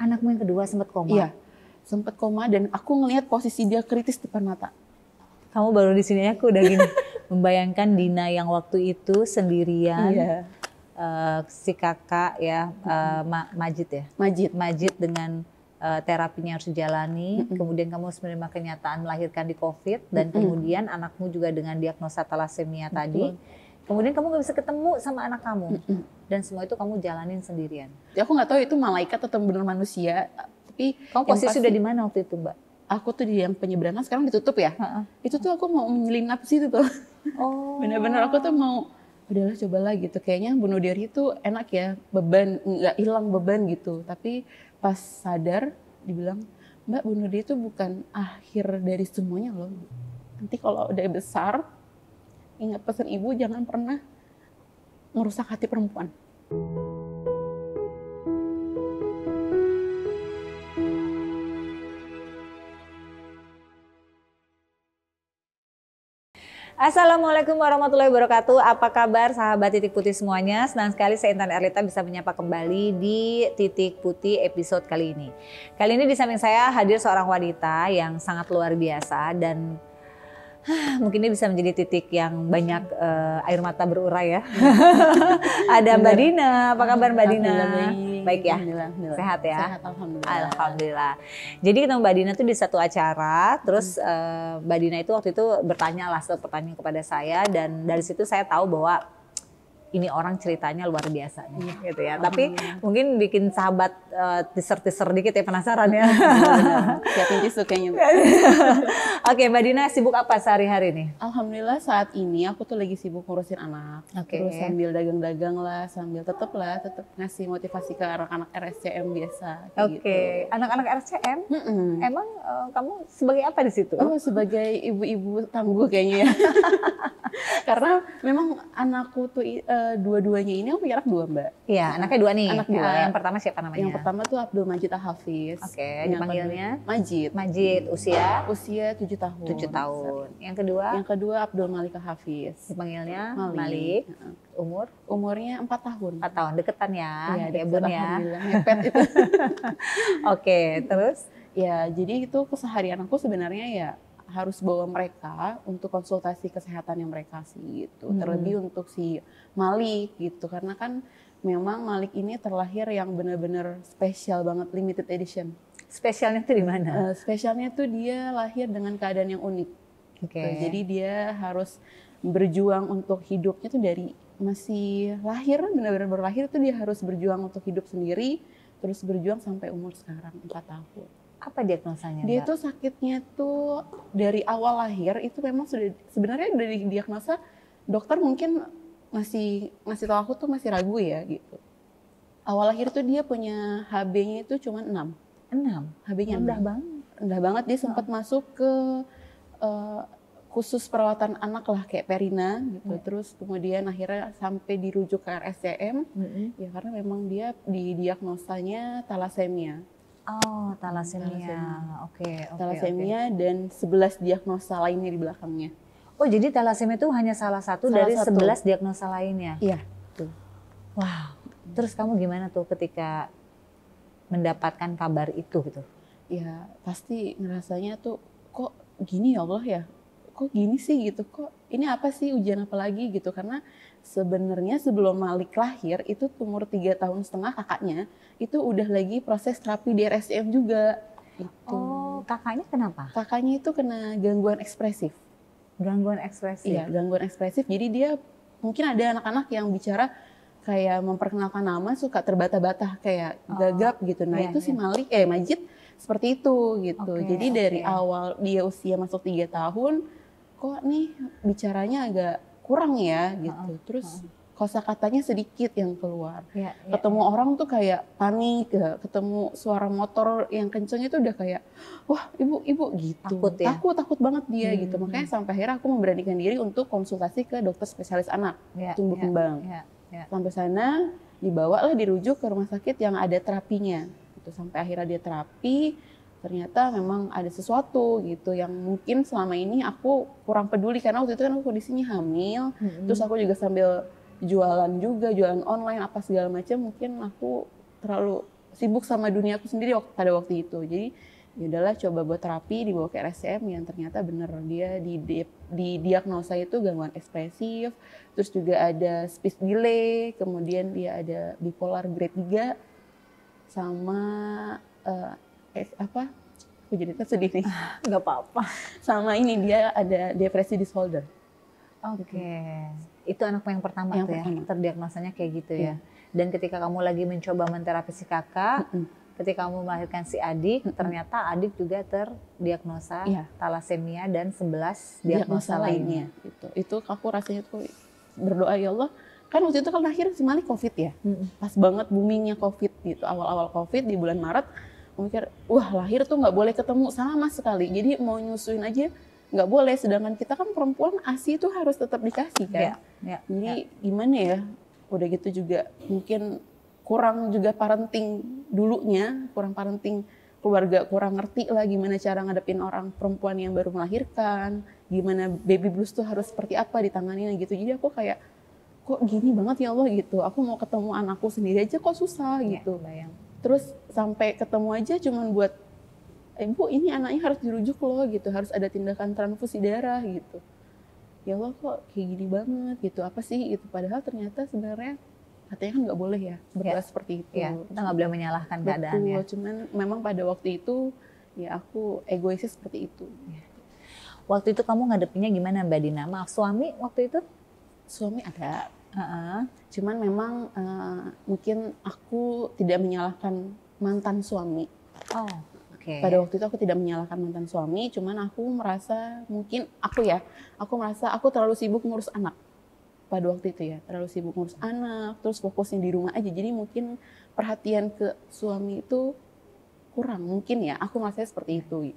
Anakmu yang kedua sempat koma? Iya, sempat koma dan aku ngelihat posisi dia kritis depan mata. Kamu baru di sini aku udah gini membayangkan Dina yang waktu itu sendirian, si kakak ya Majid ya, Majid dengan terapinya harus dijalani, kemudian kamu harus menerima kenyataan melahirkan di COVID dan kemudian anakmu juga dengan diagnosa thalassemia tadi, kemudian kamu gak bisa ketemu sama anak kamu dan semua itu kamu jalanin sendirian. Ya, aku nggak tahu itu malaikat atau benar manusia, tapi kamu posisi udah di mana waktu itu, Mbak? Aku tuh di yang penyeberangan, sekarang ditutup ya. Itu tuh aku mau menyelinap situ tuh. Oh. Bener-bener aku tuh mau, udahlah cobalah gitu. Kayaknya bunuh diri itu enak ya, beban, nggak hilang beban gitu. Tapi pas sadar, dibilang, Mbak, bunuh diri itu bukan akhir dari semuanya loh. Nanti kalau udah besar, ingat pesan ibu, jangan pernah merusak hati perempuan. Assalamualaikum warahmatullahi wabarakatuh. Apa kabar sahabat Titik Putih semuanya? Senang sekali saya Intan Erlita bisa menyapa kembali di Titik Putih episode kali ini. Kali ini di samping saya hadir seorang wanita yang sangat luar biasa dan mungkin ini bisa menjadi titik yang banyak air mata berurai ya. Ada Mbak Dina. Apa kabar Mbak Dina? Baik ya? Alhamdulillah. Sehat ya? Sehat, alhamdulillah. Alhamdulillah. Jadi ketemu Mbak Dina tuh di satu acara, terus Mbak Dina itu waktu itu bertanya lah satu pertanyaan kepada saya dan dari situ saya tahu bahwa ini orang ceritanya luar biasa nih, gitu ya. Tapi mungkin bikin sahabat teaser-teaser dikit ya, penasaran ya. Siapin tisu kayaknya. Oke, Mbak Dina sibuk apa sehari-hari nih? Alhamdulillah saat ini aku tuh lagi sibuk ngurusin anak. Terus sambil dagang-dagang lah, sambil tetap ngasih motivasi ke anak-anak RSCM biasa. Oke, anak-anak RSCM? Emang kamu sebagai apa di situ? Oh, sebagai ibu-ibu tangguh kayaknya ya. Karena memang anakku tuh dua-duanya ini, aku punya anak dua, Mbak. Iya, anaknya dua nih. Anak dua. Yang pertama siapa namanya? Yang pertama tuh Abdul Majid Al-Hafiz. Oke, dipanggilnya? Majid. Majid, usia? Usia 7 tahun. 7 tahun. Yang kedua? Yang kedua Abdul Malik Al-Hafiz. Dipanggilnya Malik. Umur? Umurnya 4 tahun. 4 tahun, deketan ya? Iya, ya Bun ya. Mepet itu. Oke, terus? Ya, jadi itu keseharian aku sebenarnya ya harus bawa mereka untuk konsultasi kesehatan yang mereka sih gitu. Terlebih untuk si Malik gitu, karena kan memang Malik ini terlahir yang benar-benar spesial banget, limited edition. Spesialnya tuh di mana? Spesialnya tuh dia lahir dengan keadaan yang unik. Oke. Jadi dia harus berjuang untuk hidupnya tuh dari masih lahir, benar-benar berlahir tuh dia harus berjuang untuk hidup sendiri, terus berjuang sampai umur sekarang 4 tahun. Apa diagnosanya, Dia Mbak? tuh sakitnya tuh dari awal lahir itu memang sudah sebenarnya dari diagnosa dokter mungkin masih tahu, aku tuh masih ragu ya gitu. Awal lahir tuh dia punya HB-nya itu cuma 6. 6? HB-nya rendah 6. banget. Rendah banget, dia sempat masuk ke khusus perawatan anak lah kayak Perina gitu. Terus kemudian akhirnya sampai dirujuk ke RSCM ya karena memang dia didiagnosanya thalassemia. Oh, thalassemia. Oke. Thalassemia dan 11 diagnosa lainnya di belakangnya. Oh, jadi thalassemia itu hanya salah satu dari 11 diagnosa lainnya? Iya, betul. Wow. Terus kamu gimana tuh ketika mendapatkan kabar itu gitu? Ya, pasti ngerasanya tuh kok gini ya Allah ya? Kok gini sih gitu? Kok ini apa sih, ujian apa lagi gitu? Karena sebenarnya sebelum Malik lahir itu umur 3,5 tahun kakaknya itu udah lagi proses terapi di RSCM juga. Gitu. Oh, kakaknya kenapa? Kakaknya itu kena gangguan ekspresif. Gangguan ekspresif? Iya, gangguan ekspresif. Jadi dia mungkin ada anak-anak yang bicara kayak memperkenalkan nama suka terbata-bata kayak gagap gitu. Nah itu si Malik, Majid seperti itu gitu. Jadi dari awal dia usia masuk 3 tahun, kok nih bicaranya agak kurang ya gitu. Terus kosakatanya sedikit yang keluar. Ketemu orang tuh kayak panik, ketemu suara motor yang kenceng itu udah kayak, wah ibu gitu. Takut ya? Takut banget dia gitu. Makanya sampai akhirnya aku memberanikan diri untuk konsultasi ke dokter spesialis anak, tumbuh kembang. Sampai sana dibawa lah, dirujuk ke rumah sakit yang ada terapinya. Gitu. Sampai akhirnya dia terapi, ternyata memang ada sesuatu gitu yang mungkin selama ini aku kurang peduli karena waktu itu kan aku kondisinya hamil, terus aku juga sambil jualan online apa segala macam, mungkin aku terlalu sibuk sama dunia aku sendiri pada waktu itu. Jadi ya udahlah coba buat terapi, dibawa ke RSCM yang ternyata bener dia di diagnosa itu gangguan ekspresif, terus juga ada speech delay, kemudian dia ada bipolar grade 3 sama apa? Aku jadi sedih nih. Nggak apa-apa. Sama ini dia ada depresi disorder. Oke. Itu anakmu yang pertama tuh ya, terdiagnosanya kayak gitu ya. Dan ketika kamu lagi mencoba menterapi si kakak, ketika kamu melahirkan si adik, ternyata adik juga terdiagnosa talasemia dan 11 diagnosa lainnya. Itu aku rasanya tuh berdoa, ya Allah, kan waktu itu kan lahir si Malik COVID ya. Pas banget boomingnya COVID gitu, awal-awal COVID di bulan Maret, aku mikir, wah lahir tuh nggak boleh ketemu sama sekali. Jadi mau nyusuin aja nggak boleh, sedangkan kita kan perempuan ASI itu harus tetap dikasih kan. Jadi gimana ya, udah gitu juga mungkin kurang juga parenting dulunya, kurang parenting keluarga, kurang ngerti lah gimana cara ngadepin orang perempuan yang baru melahirkan, gimana baby blues tuh harus seperti apa ditanganin gitu. Jadi aku kayak, kok gini banget ya Allah gitu, aku mau ketemu anakku sendiri aja kok susah gitu. Bayang. Terus sampai ketemu aja cuman buat, Ibu ini anaknya harus dirujuk loh gitu, harus ada tindakan transfusi darah gitu. Ya Allah kok kayak gini banget gitu, apa sih gitu. Padahal ternyata sebenarnya katanya kan nggak boleh ya berdoa seperti itu. Kita nggak boleh menyalahkan keadaannya. Cuman memang pada waktu itu ya aku egoisnya seperti itu. Waktu itu kamu ngadepinnya gimana Mbak Dina? Maaf, suami waktu itu? Suami ada. Cuman memang mungkin aku tidak menyalahkan mantan suami. Pada waktu itu aku tidak menyalahkan mantan suami, cuman aku merasa mungkin aku merasa aku terlalu sibuk ngurus anak pada waktu itu ya, terlalu sibuk ngurus anak, terus fokusnya di rumah aja. Jadi mungkin perhatian ke suami itu kurang, mungkin ya, aku merasa seperti itu.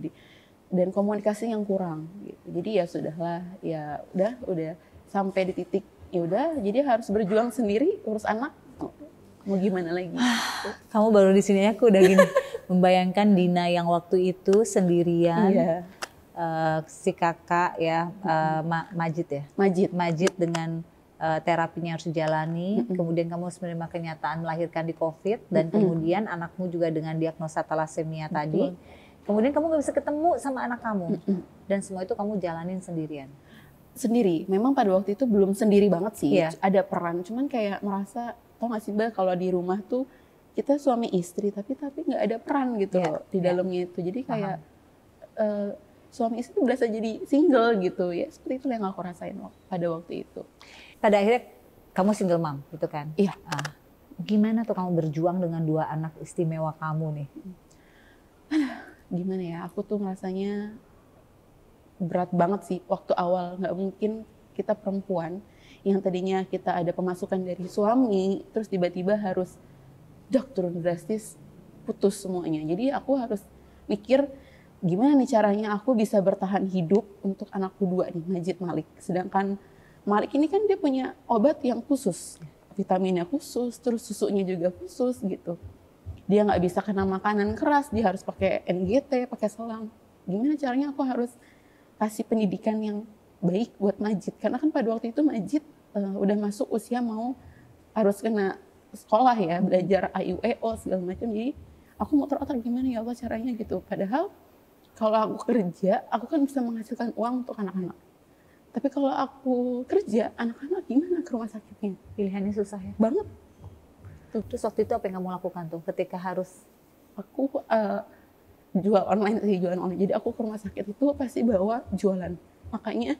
Dan komunikasi yang kurang gitu. Jadi ya sudahlah, ya udah sampai di titik ya udah, jadi harus berjuang sendiri urus anak. Mau gimana lagi? Kamu baru di sini aku udah gini membayangkan Dina yang waktu itu sendirian, si kakak ya, Majid dengan terapinya harus dijalani, kemudian kamu harus menerima kenyataan melahirkan di COVID, dan kemudian anakmu juga dengan diagnosa talasemia tadi, kemudian kamu gak bisa ketemu sama anak kamu, dan semua itu kamu jalanin sendirian. Sendiri, memang pada waktu itu belum sendiri banget sih, ada peran, cuman kayak merasa, tau gak sih Mbak, kalau di rumah tuh kita suami istri tapi nggak ada peran gitu di dalamnya itu. Jadi kayak suami istri berasa jadi single gitu ya. Seperti itu yang aku rasain pada waktu itu. Pada akhirnya kamu single mom gitu kan? Iya. Gimana tuh kamu berjuang dengan 2 anak istimewa kamu nih? Gimana ya, aku tuh ngerasanya berat banget sih waktu awal. Nggak mungkin kita perempuan yang tadinya kita ada pemasukan dari suami, terus tiba-tiba harus turun drastis, putus semuanya. Jadi aku harus mikir gimana nih caranya aku bisa bertahan hidup untuk anakku 2 nih, Majid, Malik. Sedangkan Malik ini kan dia punya obat yang khusus, vitaminnya khusus, terus susunya juga khusus gitu. Dia nggak bisa kena makanan keras, dia harus pakai NGT, pakai selang. Gimana caranya aku harus kasih pendidikan yang baik buat Majid, karena kan pada waktu itu Majid udah masuk usia mau harus kena sekolah ya, belajar AIUEO segala macam. Jadi aku mau otak gimana ya Allah caranya gitu. Padahal kalau aku kerja, aku kan bisa menghasilkan uang untuk anak-anak. Tapi kalau aku kerja, anak-anak gimana ke rumah sakitnya? Pilihannya susah ya? Banget. Terus waktu itu apa yang kamu lakukan tuh ketika harus? Aku jualan online. Jadi aku ke rumah sakit itu pasti bawa jualan. Makanya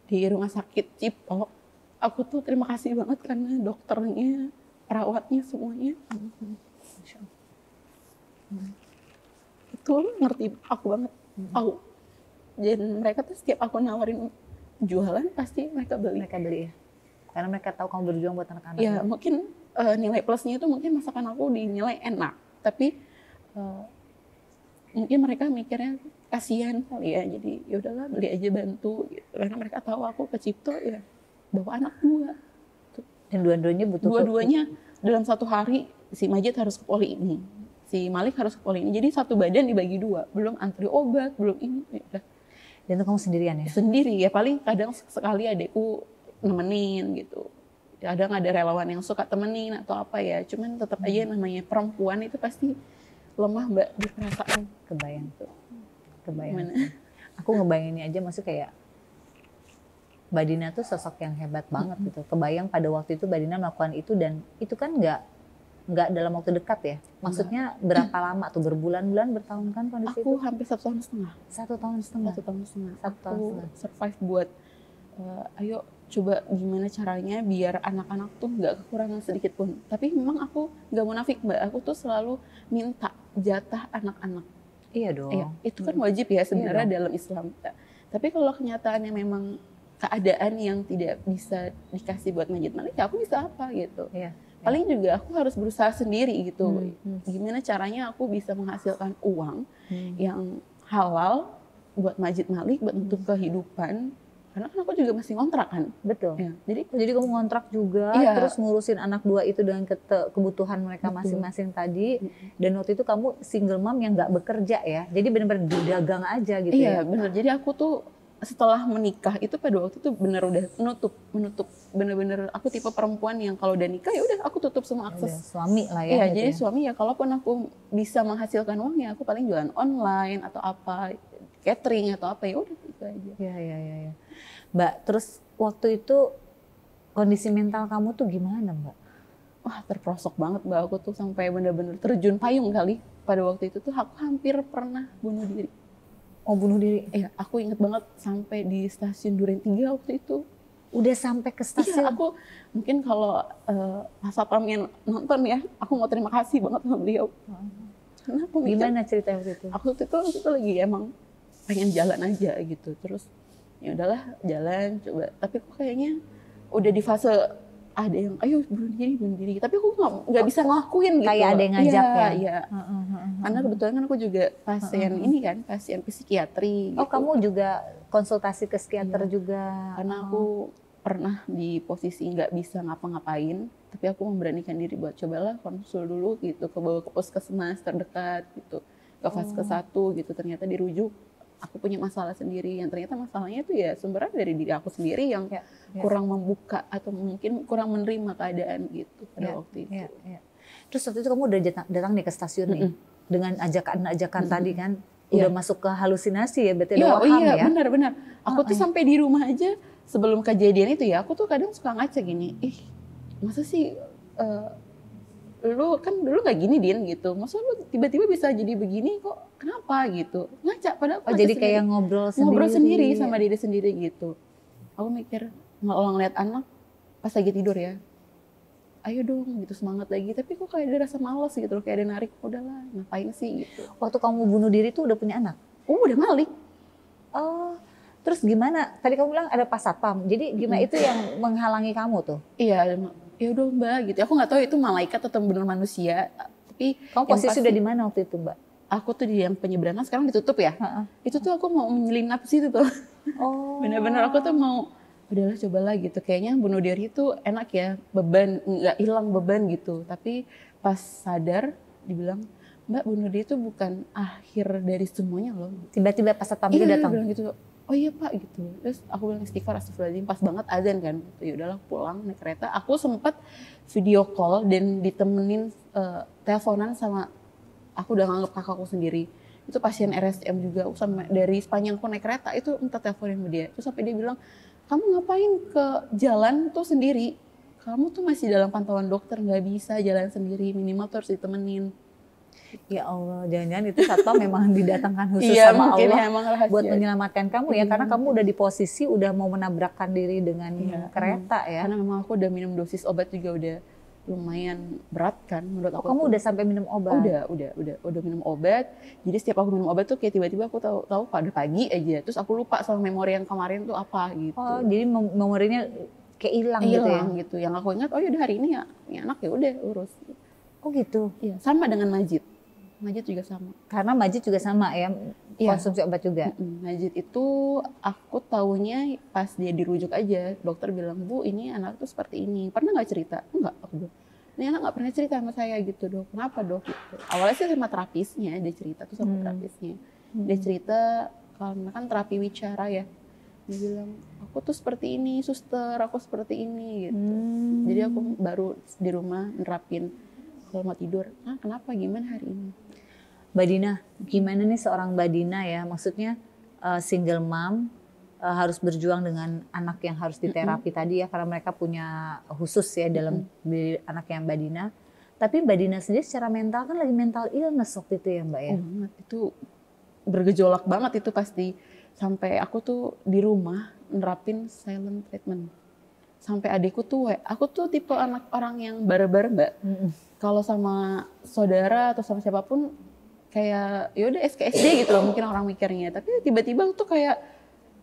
di rumah sakit Cipto, aku tuh terima kasih banget karena dokternya, perawatnya semuanya itu ngerti aku banget. Dan mereka tuh setiap aku nawarin jualan pasti mereka beli ya, karena mereka tahu kamu berjuang buat anak-anak. Ya mungkin nilai plusnya itu mungkin masakan aku dinilai enak, tapi mungkin mereka mikirnya kasihan kali ya, jadi ya udahlah beli aja bantu gitu. Karena mereka tahu aku ke Cipto ya bawa anak 2. Dan dua-duanya butuh. Dua-duanya dalam 1 hari si Majid harus ke poli ini, si Malik harus ke poli ini. Jadi satu badan dibagi 2, belum antri obat, belum ini. Ya. Dan itu kamu sendirian ya? Sendiri ya, paling kadang sekali adekku nemenin gitu. Ada nggak ada relawan yang suka temenin atau apa ya, cuman tetap aja namanya perempuan itu pasti lemah Mbak di perasaan. Kebayang tuh. Kebayang. Aku ngebayanginnya aja maksudnya kayak Mbak Dina tuh sosok yang hebat banget gitu. Kebayang pada waktu itu Mbak Dina melakukan itu dan itu kan nggak dalam waktu dekat ya. Maksudnya berapa lama tuh, berbulan-bulan, bertahun kan kondisi aku itu? Hampir 1,5 tahun. 1 tahun setengah. 1 tahun setengah. 1 tahun setengah. Survive buat ayo coba gimana caranya biar anak-anak tuh nggak kekurangan sedikit pun. Tapi memang aku nggak munafik Mbak, aku tuh selalu minta jatah anak-anak. Iya dong. Iya, itu kan wajib ya sebenarnya dalam Islam. Tapi kalau kenyataannya memang keadaan yang tidak bisa dikasih buat Majid Malik, ya aku bisa apa gitu. Iya. Paling juga aku harus berusaha sendiri gitu. Gimana caranya aku bisa menghasilkan uang yang halal buat Majid Malik, buat untuk kehidupan. Karena kan aku juga masih ngontrak kan. Betul. Ya, jadi kamu ngontrak juga, terus ngurusin anak 2 itu dengan kebutuhan mereka masing-masing tadi. Dan waktu itu kamu single mom yang nggak bekerja ya. Jadi benar-benar dagang aja gitu ya. Iya benar. Jadi aku tuh setelah menikah itu pada waktu itu benar udah menutup bener-bener aku tipe perempuan yang kalau udah nikah ya udah aku tutup semua akses. Udah, suami lah ya. Iya, gitu jadi ya. suami ya kalaupun aku bisa menghasilkan uang ya aku paling jualan online atau apa, catering atau apa, ya udah itu aja. Iya. Mbak, terus waktu itu kondisi mental kamu tuh gimana Mbak? Wah terperosok banget Mbak, aku tuh sampai bener-bener terjun payung kali. Pada waktu itu tuh aku hampir pernah bunuh diri. Oh bunuh diri? Iya, aku inget banget sampai di stasiun Duren 3 waktu itu. Udah sampai ke stasiun? Iya, aku mungkin kalau Mas Sapram yang nonton ya, aku mau terima kasih banget sama beliau. Karena aku mikir, gimana ceritanya waktu itu? Aku waktu itu lagi emang pengen jalan aja gitu, terus ya udahlah jalan coba. Tapi kok kayaknya udah di fase ada yang ayo bunuh diri, tapi aku nggak bisa ngelakuin gitu. Kayak ada yang ngajak ya? Iya. Karena kebetulan kan aku juga pasien ini kan, pasien psikiatri. Oh gitu. kamu juga konsultasi ke psikiater juga? Karena aku pernah di posisi nggak bisa ngapa-ngapain, tapi aku memberanikan diri buat cobalah konsul dulu gitu, bawa ke puskesmas terdekat gitu, ke Vaskes 1 gitu, ternyata dirujuk. Aku punya masalah sendiri yang ternyata masalahnya itu ya sumbernya dari diri aku sendiri yang kurang membuka atau mungkin kurang menerima keadaan gitu pada waktu itu. Terus waktu itu kamu udah datang nih ke stasiun nih dengan ajakan-ajakan tadi kan, udah masuk ke halusinasi ya, berarti ada waham ya? Iya benar. Aku tuh sampai di rumah aja sebelum kejadian itu ya, aku tuh kadang suka ngaca gini, masa sih lu kan dulu nggak gini Din gitu, masa lu tiba-tiba bisa jadi begini kok, kenapa gitu, ngaca padahal aku jadi kayak ngobrol sendiri sama diri sendiri gitu. Aku mikir kalau ngeliat anak pas lagi tidur ya, ayo dong gitu, semangat lagi, tapi kok kayak ada rasa malas gitu loh, kayak ada narik, udahlah ngapain sih gitu. Waktu kamu bunuh diri tuh udah punya anak? Udah Malik. Oh terus gimana, tadi kamu bilang ada Pas Satpam, jadi gimana itu yang menghalangi kamu tuh? Iya, ya udah Mbak gitu. Aku nggak tahu itu malaikat atau benar manusia. Tapi kamu posisi udah di mana waktu itu Mbak? Aku tuh di yang penyeberangan, sekarang ditutup ya. Itu tuh aku mau menyelinap situ tuh. Oh. Bener-bener aku tuh mau udahlah cobalah gitu. Kayaknya bunuh diri itu enak ya, beban nggak hilang beban gitu. Tapi pas sadar dibilang, Mbak bunuh diri itu bukan akhir dari semuanya loh. Tiba-tiba Pas Satpam itu datang. Bilang gitu. Oh iya Pak gitu. Terus aku bilang istighfar, astagfirullahaladzim, pas banget azan kan. Ya udahlah pulang naik kereta. Aku sempat video call dan ditemenin teleponan sama, aku udah nganggep kakakku sendiri. Itu pasien RSCM juga. Aku sama dari sepanjang aku naik kereta itu minta teleponin sama dia. Terus sampai dia bilang, kamu ngapain ke jalan tuh sendiri? Kamu tuh masih dalam pantauan dokter, nggak bisa jalan sendiri, minimal tuh harus ditemenin. Ya Allah, jangan-jangan itu Satpam memang didatangkan khusus sama Allah buat menyelamatkan kamu ya, karena kamu udah di posisi udah mau menabrakkan diri dengan kereta ya. Karena memang aku udah minum dosis obat juga udah lumayan berat kan menurut aku. Kamu udah sampai minum obat? Udah minum obat. Jadi setiap aku minum obat tuh kayak tiba-tiba aku tahu pada pagi aja, terus aku lupa sama memori yang kemarin tuh apa gitu. Oh, jadi memorinya kayak hilang gitu. Yang aku ingat, oh yaudah hari ini ya anak ya udah urus. Oh gitu. Iya, sama dengan Majid juga sama. Karena Majid juga sama ya, konsumsi obat juga. Majid itu aku taunya pas dia dirujuk aja, dokter bilang, Bu ini anak tuh seperti ini, pernah nggak cerita? Enggak, aku bilang, ini anak nggak pernah cerita sama saya gitu Dok, kenapa Dok? Gitu. Awalnya sih sama terapisnya, dia cerita tuh sama terapisnya. Dia cerita karena kan terapi wicara ya, Dia bilang, aku tuh seperti ini, suster, aku seperti ini gitu. Jadi aku baru di rumah nerapin kalau mau tidur, kenapa, gimana hari ini. Mbak Dina, gimana nih seorang Mbak Dina ya, maksudnya single mom, harus berjuang dengan anak yang harus diterapi tadi ya, karena mereka punya khusus ya dalam diri anak yang Mbak Dina. Tapi Mbak Dina sendiri secara mental kan lagi mental illness waktu itu ya Mbak ya? Itu bergejolak banget itu pasti. Sampai aku tuh di rumah nerapin silent treatment. Sampai adikku tuh, aku tuh tipe anak orang yang bareng-bareng Mbak. Kalau sama saudara atau sama siapapun kayak ya udah SKSD gitu loh mungkin orang mikirnya. Tapi tiba-tiba tuh kayak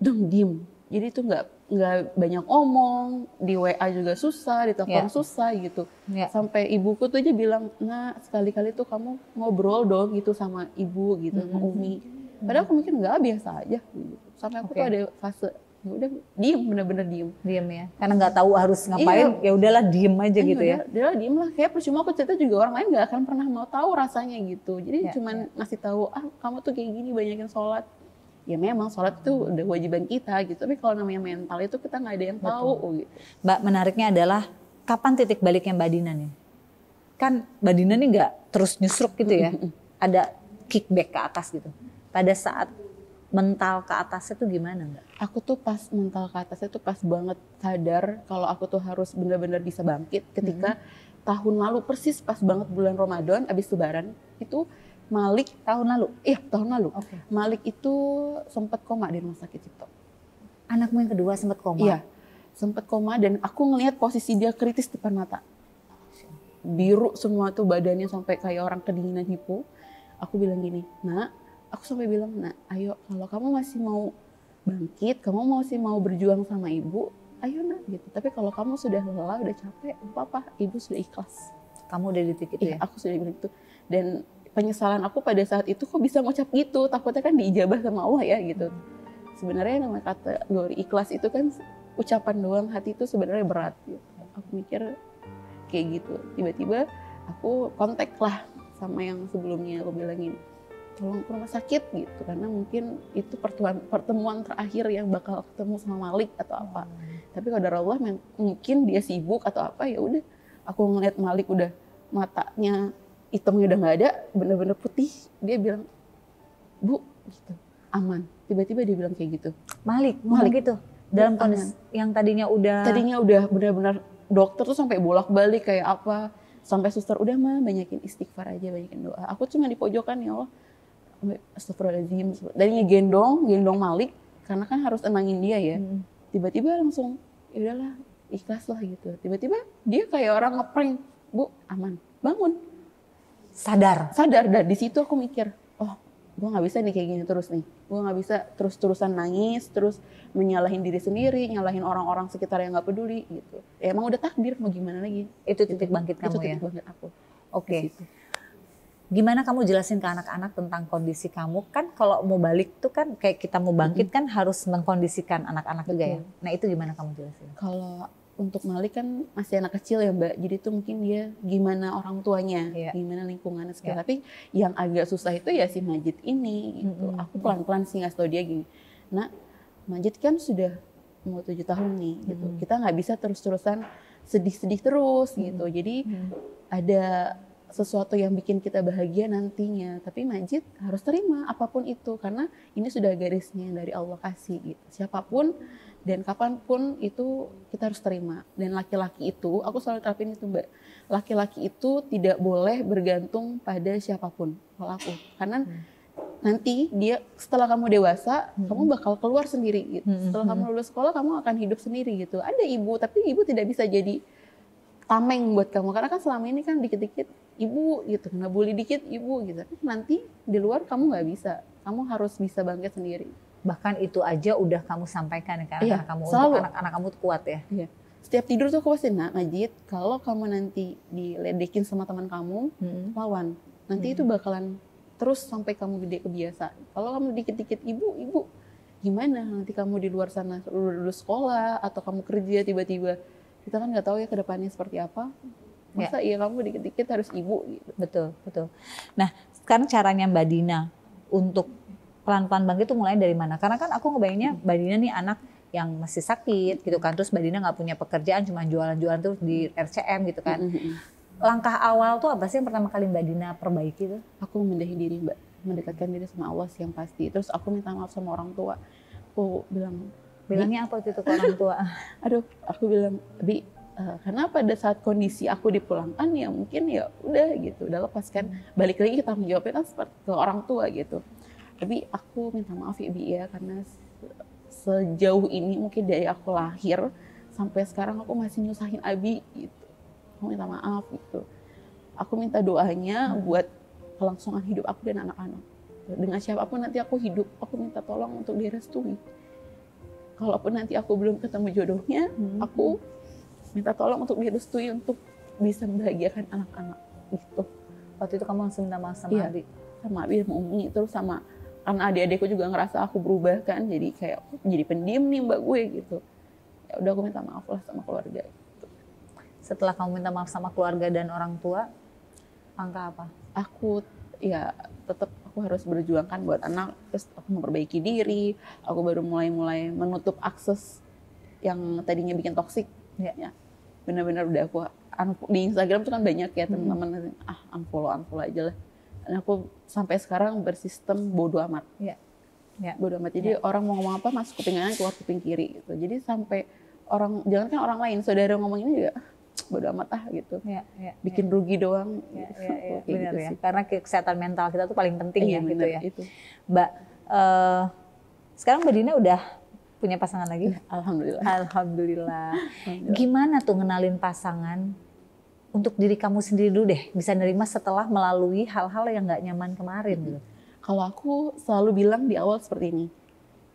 diem. Jadi tuh nggak banyak omong, di WA juga susah, di telepon susah gitu. Sampai ibuku tuh aja bilang, nah sekali-kali tuh kamu ngobrol dong gitu sama ibu gitu, sama Umi. Padahal aku mikir nggak, biasa aja. Gitu. Sampai aku tuh ada fase ya udah diem, bener-bener diem. Diem ya, karena nggak tahu harus ngapain, ya udahlah diem aja gitu ya. Udahlah diem lah, kayak percuma aku cerita juga orang lain nggak akan pernah mau tahu rasanya gitu. Jadi cuman ngasih tahu, kamu tuh kayak gini, banyakin sholat. Ya memang sholat itu udah kewajiban kita gitu, tapi kalau namanya mental itu kita nggak ada yang tahu. Gitu. Mbak, menariknya adalah kapan titik baliknya Mbak Dina nih? Kan Mbak Dina nih nggak terus nyusruk gitu ya, ada kickback ke atas gitu. Pada saat mental ke atasnya tuh gimana Mbak? Aku tuh pas mental ke atasnya tuh pas banget sadar kalau aku tuh harus benar-benar bisa bangkit ketika tahun lalu persis pas banget bulan Ramadan abis Lebaran itu Malik tahun lalu. Iya, tahun lalu. Okay. Malik itu sempat koma di rumah sakit Cipto. Anakmu yang kedua sempat koma? Iya, sempat koma dan aku ngelihat posisi dia kritis depan mata. Biru semua tuh badannya sampai kayak orang kedinginan hipo. Aku bilang gini, Nak, aku sampai bilang, Nak, ayo kalau kamu masih mau bangkit, kamu masih mau berjuang sama ibu, ayo Nak gitu. Tapi kalau kamu sudah lelah, udah capek, apa-apa, ibu sudah ikhlas. Kamu udah di titik itu ya? Aku sudah bilang gitu. Dan penyesalan aku pada saat itu kok bisa ngucap gitu, takutnya kan diijabah sama Allah ya gitu. Sebenarnya nama kategori ikhlas itu kan ucapan doang, hati itu sebenarnya berat gitu. Aku mikir kayak gitu, tiba-tiba aku kontak lah sama yang sebelumnya aku bilangin, tolong ke rumah sakit gitu, karena mungkin itu pertemuan terakhir yang bakal ketemu sama Malik atau apa. Tapi kadar Allah mungkin dia sibuk atau apa, ya udah aku ngeliat Malik udah matanya hitamnya udah nggak ada, bener-bener putih. Dia bilang, Bu, gitu, aman. Tiba-tiba dia bilang kayak gitu. Malik gitu. Dalam kondisi yang tadinya udah benar-benar dokter tuh sampai bolak-balik kayak apa, sampai suster udah mah banyakin istighfar aja, banyakin doa. Aku cuma di pojokan, ya Allah, astagfirullahaladzim. Dan gendong Malik karena kan harus tenangin dia ya. Tiba-tiba langsung, ya udahlah, ikhlas lah gitu. Tiba-tiba dia kayak orang ngeprank, Bu, aman, bangun. Sadar. Dan di situ aku mikir, oh, gue nggak bisa nih kayak gini terus nih. Gue nggak bisa terus-terusan nangis, terus menyalahin diri sendiri, nyalahin orang-orang sekitar yang nggak peduli gitu. Ya, emang udah takdir, mau gimana lagi? Itu titik bangkit kamu ya? Itu titik bangkit aku. Oke. Gimana kamu jelasin ke anak-anak tentang kondisi kamu? Kan kalau mau balik tuh kan kayak kita mau bangkit kan harus mengkondisikan anak-anak juga ya. Nah itu gimana kamu jelasin? Kalau untuk Malik kan masih anak kecil ya Mbak, jadi tuh mungkin dia gimana orang tuanya, gimana lingkungannya sekitar. Tapi yang agak susah itu ya si Majid ini. Gitu. Aku pelan-pelan sih ngasih tau dia gini, Nah, Majid kan sudah mau 7 tahun nih, gitu. Kita nggak bisa terus-terusan sedih-sedih terus gitu. Jadi ada sesuatu yang bikin kita bahagia nantinya. Tapi Majid harus terima apapun itu karena ini sudah garisnya yang dari Allah kasih gitu. Siapapun dan kapanpun itu kita harus terima. Dan laki-laki itu, aku selalu terapin itu Mbak, laki-laki itu tidak boleh bergantung pada siapapun, kalau aku. Karena nanti dia setelah kamu dewasa, kamu bakal keluar sendiri gitu. Setelah kamu lulus sekolah, kamu akan hidup sendiri gitu. Ada ibu, tapi ibu tidak bisa jadi tameng buat kamu. Karena kan selama ini kan dikit-dikit ibu gitu, kena bully dikit ibu gitu. Tapi nanti di luar kamu nggak bisa. Kamu harus bisa bangkit sendiri. Bahkan itu aja udah kamu sampaikan kan anak kamu, selalu. Untuk anak-anak kamu tuh kuat ya. Iya. Setiap tidur tuh aku pasti, Majid, kalau kamu nanti diledekin sama teman kamu, lawan. Nanti itu bakalan terus sampai kamu gede kebiasa. Kalau kamu dikit-dikit ibu, gimana nanti kamu di luar sana lulus sekolah atau kamu kerja tiba-tiba, kita kan nggak tahu ya kedepannya seperti apa. Masa iya kamu dikit-dikit harus ibu gitu. Betul. Nah, sekarang caranya Mbak Dina untuk pelan-pelan bangkit tuh mulai dari mana? Karena kan aku ngebayanginnya Mbak Dina nih anak yang masih sakit gitu kan, terus Mbak Dina nggak punya pekerjaan, cuma jualan-jualan terus di RCM gitu kan. Langkah awal tuh apa sih yang pertama kali Mbak Dina perbaiki tuh? Aku memendahi diri Mbak, mendekatkan diri sama Allah sih yang pasti. Terus aku minta maaf sama orang tua. Aku Bilangnya apa waktu itu ke orang tua? Aduh, aku bilang, Bi, karena pada saat kondisi aku dipulangkan ya mungkin ya udah gitu, udah lepas kan. Balik lagi kita menjawabnya kan seperti ke orang tua gitu. Tapi aku minta maaf ya Bi ya, karena sejauh ini mungkin dari aku lahir sampai sekarang aku masih nyusahin Abi gitu. Aku minta maaf gitu. Aku minta doanya buat kelangsungan hidup aku dan anak-anak. Dengan siapapun nanti aku hidup, aku minta tolong untuk direstui. Kalaupun nanti aku belum ketemu jodohnya, aku minta tolong untuk direstui untuk bisa membahagiakan anak-anak gitu. Waktu itu kamu langsung minta maaf sama Abi? Sama Abi, sama Umi, terus sama karena adik-adikku juga ngerasa aku berubah kan, jadi kayak jadi pendiam nih mbak gue gitu. Ya udah aku minta maaf lah sama keluarga. Setelah kamu minta maaf sama keluarga dan orang tua, langkah apa? Aku ya tetap aku harus berjuangkan buat anak, terus aku memperbaiki diri, aku baru mulai menutup akses yang tadinya bikin toksik. Ya, benar-benar udah aku di Instagram tuh kan banyak ya teman-teman unfollow aja lah. Dan aku sampai sekarang bersistem bodo amat. Bodo amat. Jadi orang mau ngomong apa masuk kuping kanan keluar kuping kiri gitu. Jadi sampai orang, jangan kan orang lain, saudara ngomong ini juga bodo amat gitu. Bikin rugi doang. Benar gitu ya. Karena kesehatan mental kita tuh paling penting ya gitu ya. Itu. Mbak, sekarang Mbak Dina udah punya pasangan lagi? Alhamdulillah. Alhamdulillah. Gimana tuh ngenalin pasangan untuk diri kamu sendiri dulu deh, bisa nerima setelah melalui hal-hal yang nggak nyaman kemarin gitu? Kalau aku selalu bilang di awal seperti ini,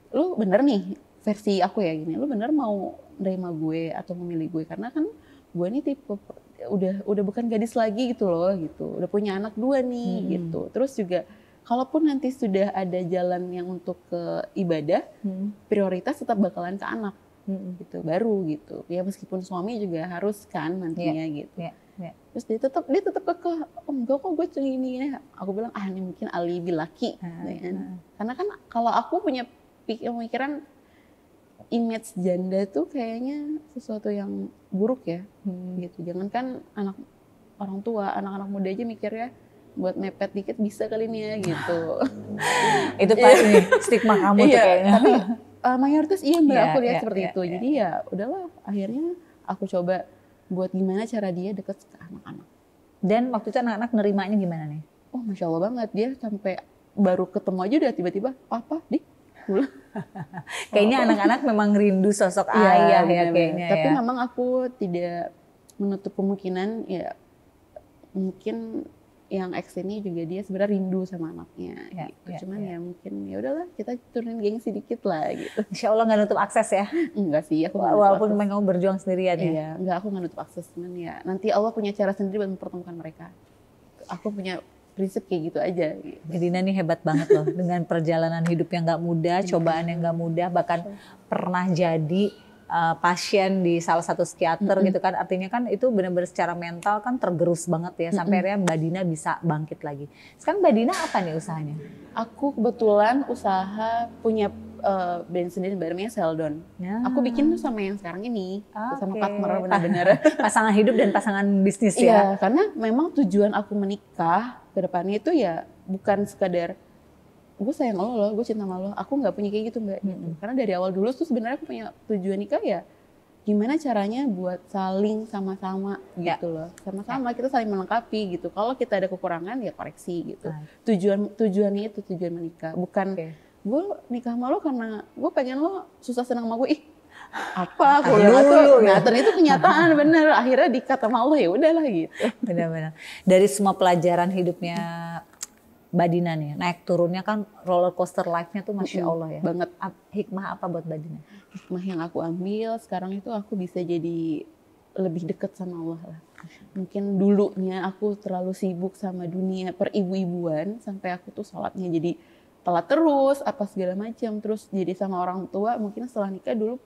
lu bener nih versi aku ya gini, lu bener mau nerima gue atau memilih gue, karena kan gue nih tipe udah bukan gadis lagi gitu loh gitu, udah punya anak 2 nih gitu. Terus juga kalaupun nanti sudah ada jalan yang untuk ke ibadah, prioritas tetap bakalan ke anak gitu, baru gitu. Ya meskipun suami juga harus kan nantinya gitu. Terus dia tetap kekeh, oh enggak kok gue cuma ini. Aku bilang ini mungkin alibi laki. Karena kan kalau aku punya pemikiran image janda tuh kayaknya sesuatu yang buruk ya, gitu. Jangankan anak orang tua, anak-anak muda aja mikirnya buat mepet dikit bisa kali nih ya gitu. Itu pasti stigma kamu tuh kayaknya. Tapi mayoritas mbak aku lihat seperti itu. Jadi ya udahlah, akhirnya aku coba buat gimana cara dia deket ke anak-anak. Dan waktu itu anak-anak nerimanya gimana nih? Oh Masya Allah banget, dia sampai baru ketemu aja udah tiba-tiba papa di pulang. Kayaknya anak-anak memang rindu sosok ayah ya kayaknya. Tapi memang aku tidak menutup kemungkinan ya mungkin yang ex ini juga dia sebenarnya rindu sama anaknya gitu. Cuman ya mungkin ya udahlah kita turunin gengsi dikit lah gitu. Insya Allah nggak nutup akses ya? Enggak sih, aku walaupun memang kamu berjuang sendirian ya? Iya, enggak, aku nggak nutup akses, cuman ya nanti Allah punya cara sendiri buat mempertemukan mereka. Aku punya prinsip kayak gitu aja. Dina nih hebat banget loh dengan perjalanan hidup yang nggak mudah, cobaan yang nggak mudah, bahkan pernah jadi pasien di salah satu psikiater gitu kan, artinya kan itu benar-benar secara mental kan tergerus banget ya, sampai akhirnya Mbak Dina bisa bangkit lagi. Sekarang Mbak Dina apa nih usahanya? Aku kebetulan usaha punya brand sendiri namanya Seldon. Aku bikin tuh sama yang sekarang ini, sama partner benar-benar. Pasangan hidup dan pasangan bisnis ya? Iya, karena memang tujuan aku menikah ke depannya itu ya bukan sekadar gue sayang lo loh, gue cinta sama lo. Aku nggak punya kayak gitu mbak. Karena dari awal dulu tuh sebenarnya aku punya tujuan nikah ya gimana caranya buat saling sama-sama gitu loh. Sama-sama kita saling melengkapi gitu. Kalau kita ada kekurangan ya koreksi gitu. Tujuannya itu tujuan menikah. Bukan gue nikah sama lo karena gue pengen lo susah senang sama gue. Apa kuliah tuh? Nah ternyata kenyataan bener. Akhirnya dikata sama Allah ya udahlah gitu. Benar-benar. Dari semua pelajaran hidupnya Mbak Dina nih, naik turunnya kan roller coaster life-nya tuh Masya Allah ya. Banget. Hikmah apa buat Mbak Dina? Hikmah yang aku ambil sekarang itu aku bisa jadi lebih dekat sama Allah lah. Mungkin dulunya aku terlalu sibuk sama dunia peribu-ibuan sampai aku tuh sholatnya jadi telat terus, apa segala macam. Terus jadi sama orang tua mungkin setelah nikah dulu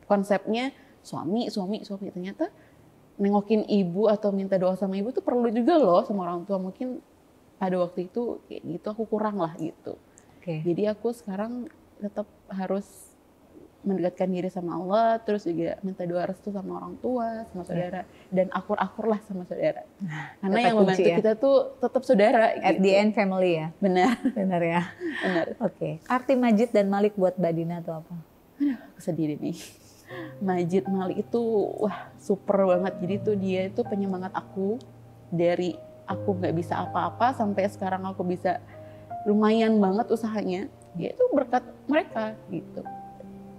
konsepnya suami. Ternyata nengokin ibu atau minta doa sama ibu tuh perlu juga loh sama orang tua. Mungkin pada waktu itu kayak gitu aku kurang lah gitu. Jadi aku sekarang tetap harus mendekatkan diri sama Allah, terus juga minta doa restu sama orang tua, sama saudara, dan akur-akur lah sama saudara. Karena yang membantu kita tuh tetap saudara. At the end family ya? Benar. Benar ya? Benar. Arti Majid dan Malik buat Mbak Dina itu apa? Aku sedih nih. Majid Malik itu wah super banget. Jadi tuh dia itu penyemangat aku. Dari aku nggak bisa apa-apa sampai sekarang aku bisa lumayan banget usahanya. Dia itu berkat mereka gitu.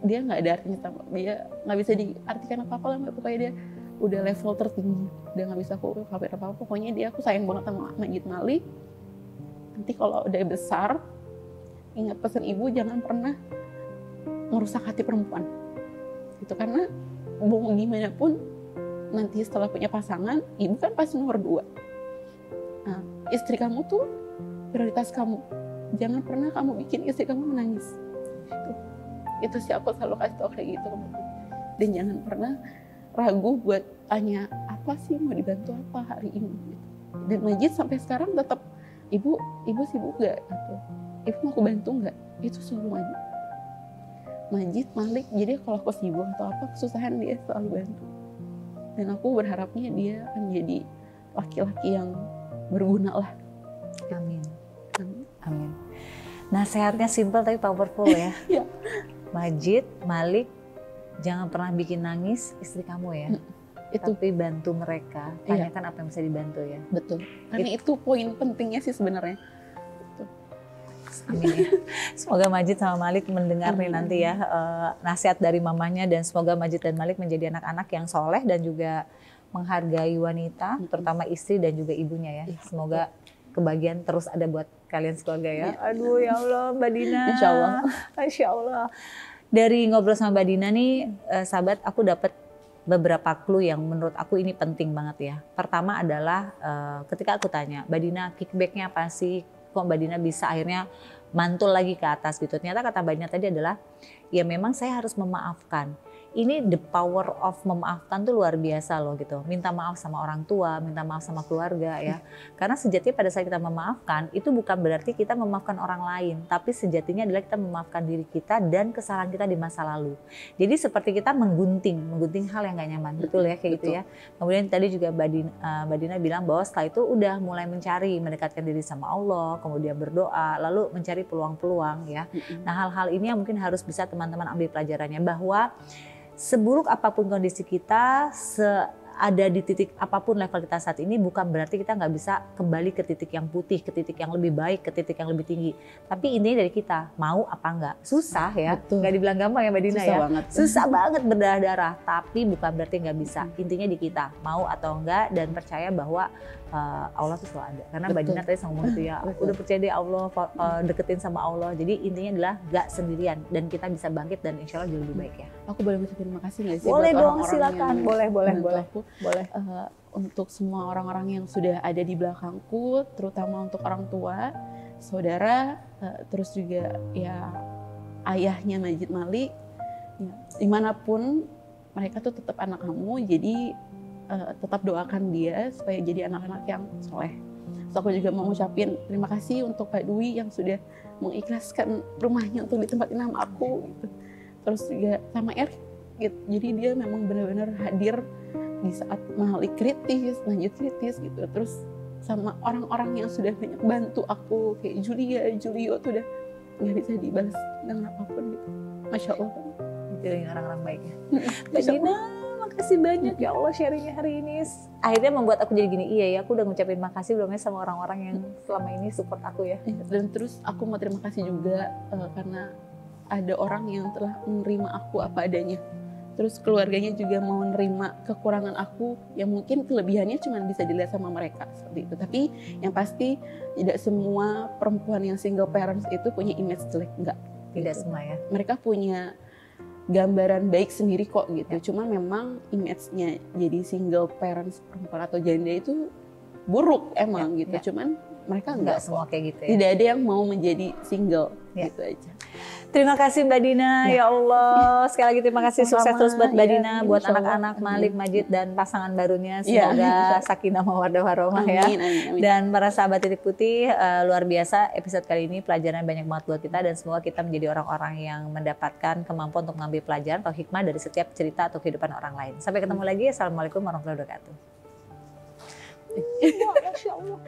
Dia nggak ada artinya sama, dia nggak bisa diartikan apa-apa lah, pokoknya dia udah level tertinggi, dia nggak bisa aku ungkapin apa-apa. Pokoknya dia, aku sayang banget sama Majid Malik. Nanti kalau udah besar, ingat pesan ibu, jangan pernah merusak hati perempuan. Itu karena mau gimana pun nanti setelah punya pasangan, ibu kan pasti nomor 2. Nah, istri kamu tuh prioritas kamu. Jangan pernah kamu bikin istri kamu menangis. Itu sih aku selalu kasih tau kayak gitu. Dan jangan pernah ragu buat tanya apa sih mau dibantu apa hari ini. Dan Majid sampai sekarang tetap, ibu sibuk nggak? Atau ibu mau aku bantu nggak? Itu selalu Majid Malik. Jadi kalau aku sibuk atau apa kesusahan, dia selalu bantu. Dan aku berharapnya dia akan jadi laki-laki yang berguna lah. Amin. Amin. Nasihatnya simple tapi powerful ya. Ya. Majid, Malik, jangan pernah bikin nangis istri kamu ya. Itu. Tapi bantu mereka, tanyakan apa yang bisa dibantu ya. Betul. Karena itu poin pentingnya sih sebenarnya. Amin ya. Semoga Majid sama Malik mendengar nih nanti ya nasihat dari mamanya, dan semoga Majid dan Malik menjadi anak-anak yang soleh dan juga menghargai wanita, terutama istri dan juga ibunya ya. Semoga kebahagiaan terus ada buat kalian sekeluarga ya. Aduh ya Allah Mbak Dina. Insya Allah. Masya Allah. Dari ngobrol sama Mbak Dina nih, sahabat, aku dapat beberapa clue yang menurut aku ini penting banget ya. Pertama adalah ketika aku tanya, Mbak Dina kickbacknya apa sih? Kok Mbak Dina bisa akhirnya mantul lagi ke atas gitu. Ternyata kata Mbak Dina tadi adalah, ya memang saya harus memaafkan. Ini the power of memaafkan tuh luar biasa loh gitu. Minta maaf sama orang tua, minta maaf sama keluarga ya. Karena sejatinya pada saat kita memaafkan, itu bukan berarti kita memaafkan orang lain. Tapi sejatinya adalah kita memaafkan diri kita dan kesalahan kita di masa lalu. Jadi seperti kita menggunting hal yang gak nyaman. Betul ya kayak gitu ya. Kemudian tadi juga Mbak Dina bilang bahwa setelah itu udah mulai mencari, mendekatkan diri sama Allah, kemudian berdoa, lalu mencari peluang-peluang ya. Nah hal-hal ini yang mungkin harus bisa teman-teman ambil pelajarannya, bahwa seburuk apapun kondisi kita, ada di titik apapun level kita saat ini, bukan berarti kita nggak bisa kembali ke titik yang putih, ke titik yang lebih baik, ke titik yang lebih tinggi. Tapi intinya dari kita, mau apa enggak. Susah ya, nggak dibilang gampang ya Mbak Dina. Susah ya. Banget. Susah banget berdarah-darah, tapi bukan berarti nggak bisa. Intinya di kita, mau atau enggak, dan percaya bahwa Allah tuh selalu ada. Karena Mbak Dina tadi ngomong gitu ya, udah percaya deh Allah, deketin sama Allah. Jadi intinya adalah gak sendirian, dan kita bisa bangkit dan insya Allah jauh lebih baik ya. Aku boleh ngucapin terima kasih nggak sih? Boleh dong, silakan. Boleh. Untuk semua orang-orang yang sudah ada di belakangku, terutama untuk orang tua, saudara, terus juga ya ayahnya Majid Malik, ya, dimanapun mereka tuh tetap anak kamu, jadi tetap doakan dia supaya jadi anak-anak yang soleh. So, aku juga mau ngucapin terima kasih untuk Pak Dwi yang sudah mengikhlaskan rumahnya untuk ditempatin nama aku gitu. Terus juga sama Erik gitu. Jadi dia memang benar-benar hadir di saat Malik kritis, Majid kritis gitu. Terus sama orang-orang yang sudah banyak bantu aku kayak Julio tuh udah nggak bisa dibalas dengan apapun gitu. Masya Allah. Jadi orang-orang baik ya. Mbak Dina, makasih banyak ya Allah sharingnya hari ini. Akhirnya membuat aku jadi gini, iya ya aku udah ngucapin makasih belum ya sama orang-orang yang selama ini support aku ya. Dan terus aku mau terima kasih juga karena ada orang yang telah menerima aku apa adanya. Terus keluarganya juga mau menerima kekurangan aku yang mungkin kelebihannya cuma bisa dilihat sama mereka seperti itu. Tapi yang pasti tidak semua perempuan yang single parents itu punya image jelek, enggak. Tidak semua ya. Mereka punya gambaran baik sendiri kok gitu. Ya. Cuma memang image-nya jadi single parents perempuan atau janda itu buruk emang gitu. Cuman mereka enggak semua kayak gitu ya. Tidak ada yang mau menjadi single gitu aja. Terima kasih Mbak Dina, ya Allah. Sekali lagi terima kasih, sukses terus buat Mbak Dina, buat anak-anak Malik, Majid, dan pasangan barunya. Semoga sakinah mawaddah warahmah ya. Amin. Dan para sahabat Titik Putih, luar biasa episode kali ini, pelajaran banyak banget buat kita, dan semoga kita menjadi orang-orang yang mendapatkan kemampuan untuk mengambil pelajaran atau hikmah dari setiap cerita atau kehidupan orang lain. Sampai ketemu lagi. Assalamualaikum warahmatullahi wabarakatuh. Masya Allah.